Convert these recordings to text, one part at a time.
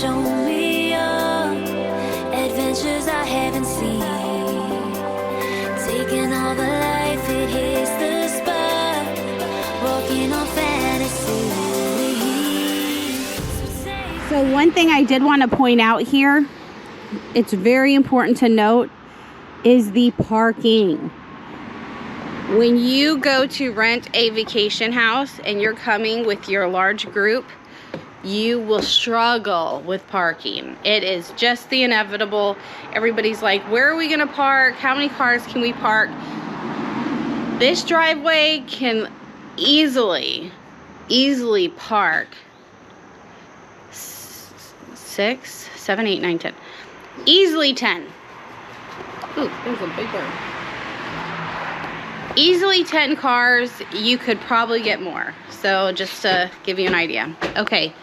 show me all adventures I haven't seen. Taking all the life, it hits the spot. Walking on fantasy. So one thing I did want to point out here, it's very important to note, is the parking. When you go to rent a vacation house and you're coming with your large group, you will struggle with parking. It is just the inevitable. Everybody's like, where are we gonna park? How many cars can we park? This driveway can easily park 6, 7, 8, 9, 10. Easily 10. Ooh, there's a big bird. Easily 10 cars. You could probably get more. So just to give you an idea. Okay,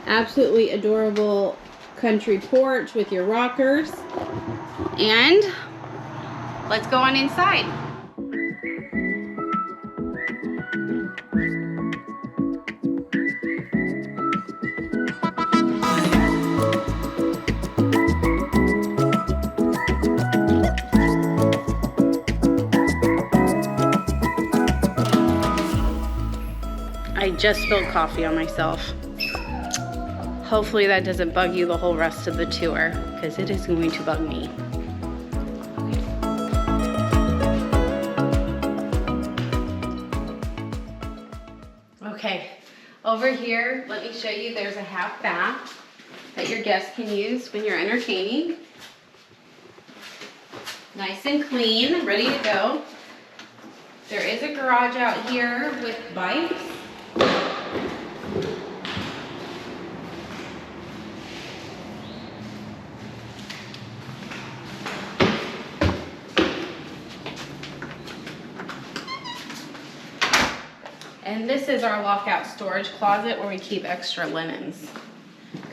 absolutely adorable country porch with your rockers. And let's go on inside. I just spilled coffee on myself. Hopefully that doesn't bug you the whole rest of the tour, because it is going to bug me. Okay, over here, let me show you, there's a half bath that your guests can use when you're entertaining. Nice and clean, ready to go. There is a garage out here with bikes. And this is our lockout storage closet where we keep extra linens.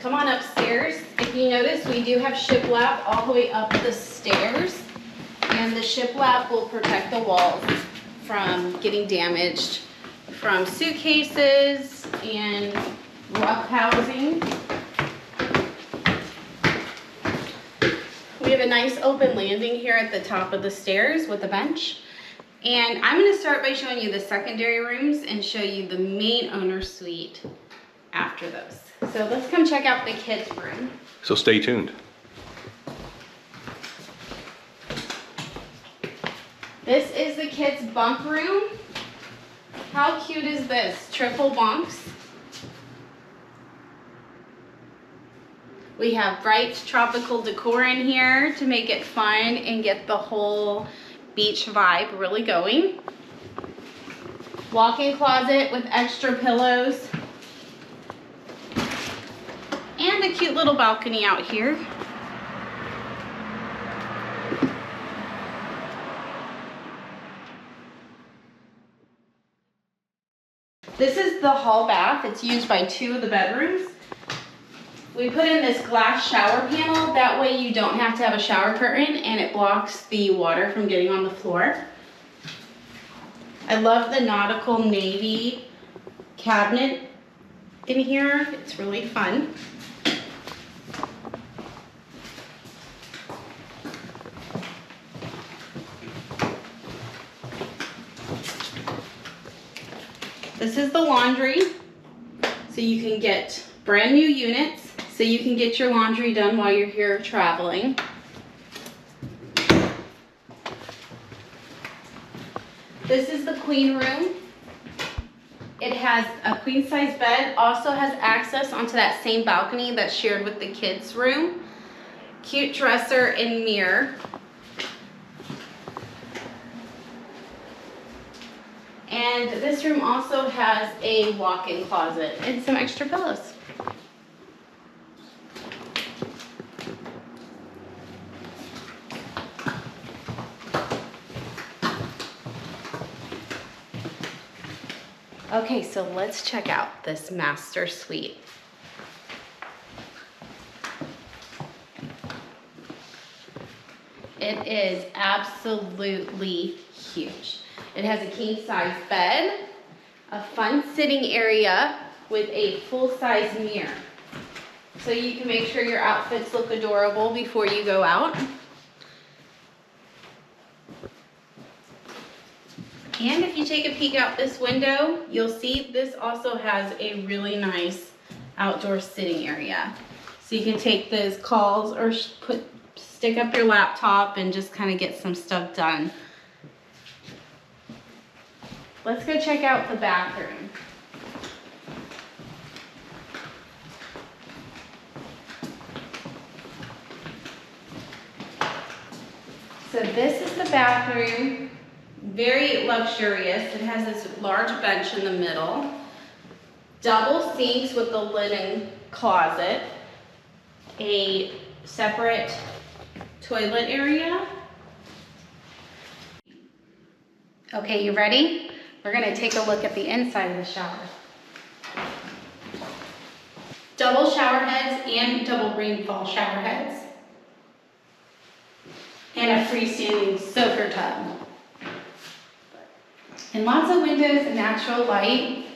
Come on upstairs. If you notice, we do have shiplap all the way up the stairs. And the shiplap will protect the walls from getting damaged from suitcases and rough housing. We have a nice open landing here at the top of the stairs with a bench. And I'm going to start by showing you the secondary rooms and show you the main owner suite after those. So let's come check out the kids' room. So stay tuned. This is the kids' bunk room. How cute is this? Triple bunks. We have bright tropical decor in here to make it fun and get the whole beach vibe really going. Walk-in closet with extra pillows. And a cute little balcony out here. This is the hall bath. It's used by 2 of the bedrooms. We put in this glass shower panel. That way you don't have to have a shower curtain and it blocks the water from getting on the floor. I love the nautical navy cabinet in here. It's really fun. This is the laundry, so you can get brand new units, so you can get your laundry done while you're here traveling. This is the queen room. It has a queen size bed, also has access onto that same balcony that's shared with the kids' room. Cute dresser and mirror. And this room also has a walk-in closet and some extra pillows. Okay, so let's check out this master suite. It is absolutely huge. It has a king size bed, a fun sitting area with a full size mirror. so you can make sure your outfits look adorable before you go out. And if you take a peek out this window, you'll see this also has a really nice outdoor sitting area. So you can take those calls or stick up your laptop and just kind of get some stuff done. Let's go check out the bathroom. So this is the bathroom. Very luxurious. It has this large bench in the middle. Double sinks with the linen closet. A separate toilet area. Okay, you ready? We're gonna take a look at the inside of the shower. Double shower heads and double rainfall shower heads. And a freestanding soaker tub. And lots of windows and natural light.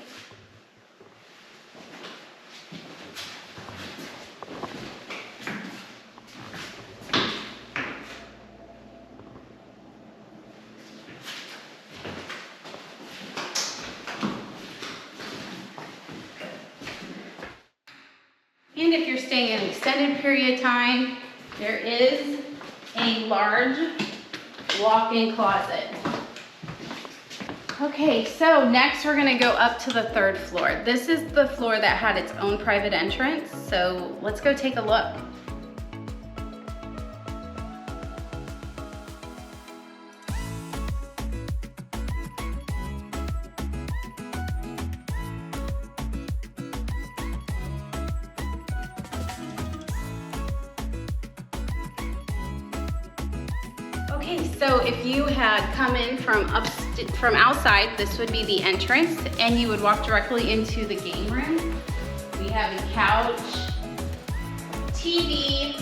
And if you're staying an extended period of time, there is a large walk-in closet. Okay, so next we're gonna go up to the 3rd floor. This is the floor that had its own private entrance, so let's go take a look. Okay, so if you had come in from outside, this would be the entrance, and you would walk directly into the game room. We have a couch, TV,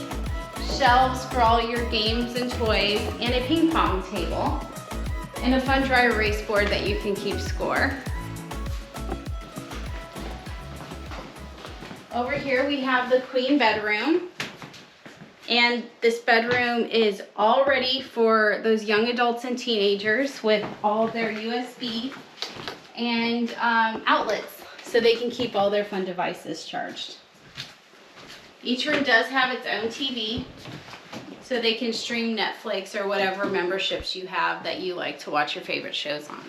shelves for all your games and toys, and a ping pong table, and a fun dry erase board that you can keep score. Over here we have the queen bedroom. And this bedroom is all ready for those young adults and teenagers with all their USB and outlets so they can keep all their fun devices charged. Each room does have its own TV so they can stream Netflix or whatever memberships you have that you like to watch your favorite shows on.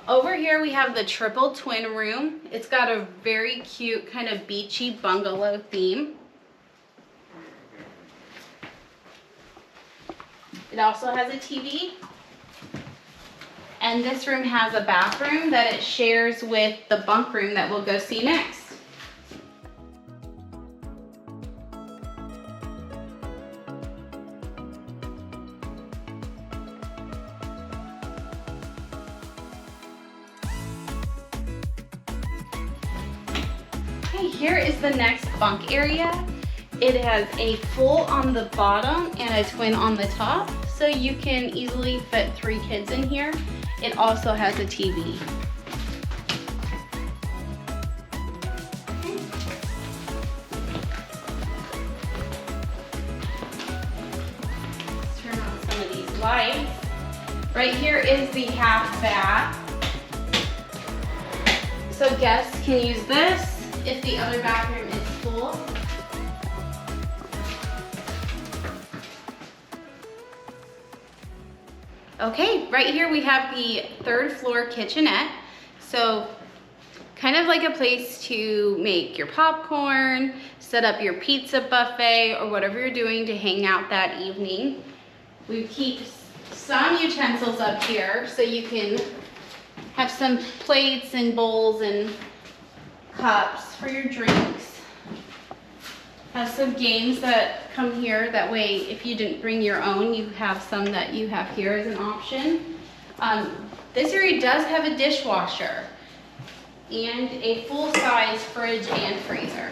Over here we have the triple twin room. It's got a very cute kind of beachy bungalow theme. It also has a TV. And this room has a bathroom that it shares with the bunk room that we'll go see next. Okay, here is the next bunk area. It has a full on the bottom and a twin on the top, so you can easily fit 3 kids in here. It also has a TV. Let's turn on some of these lights. Right here is the half bath. So guests can use this if the other bathroom is full. Okay, right here we have the 3rd floor kitchenette. So kind of like a place to make your popcorn, set up your pizza buffet, or whatever you're doing to hang out that evening. We keep some utensils up here so you can have some plates and bowls and cups for your drinks. Have some games that come here. That way, if you didn't bring your own, you have some that you have here as an option. This area does have a dishwasher and a full-size fridge and freezer.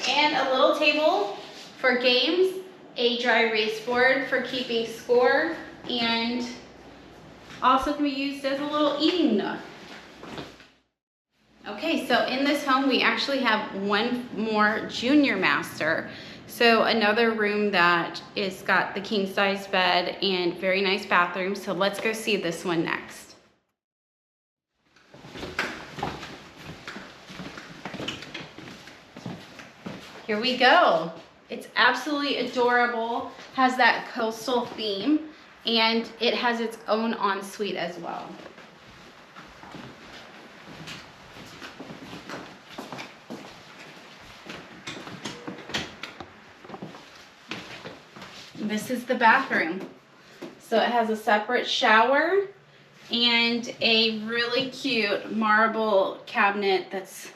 And a little table for games, a dry erase board for keeping score, and Also can be used as a little eating nook. Okay, so in this home, we actually have one more junior master. So another room that is got the king size bed and very nice bathroom. So let's go see this one next. Here we go. It's absolutely adorable, has that coastal theme, and it has its own ensuite as well. This is the bathroom. So it has a separate shower and a really cute marble cabinet that's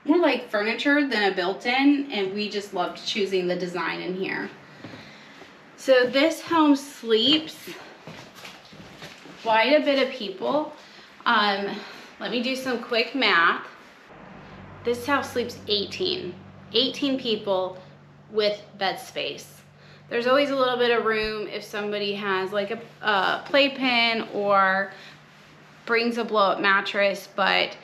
more like furniture than a built-in, and we just loved choosing the design in here. So this home sleeps quite a bit of people. Let me do some quick math. This house sleeps 18 people with bed space. There's always a little bit of room if somebody has like a playpen or brings a blow-up mattress, but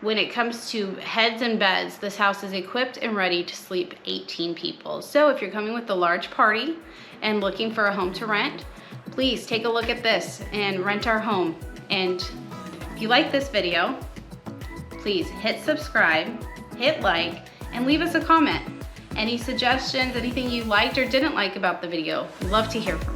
when it comes to heads and beds, this house is equipped and ready to sleep 18 people. So if you're coming with a large party and looking for a home to rent, please take a look at this and rent our home. And if you like this video, please hit subscribe, hit like, and leave us a comment. Any suggestions, anything you liked or didn't like about the video, we'd love to hear from you.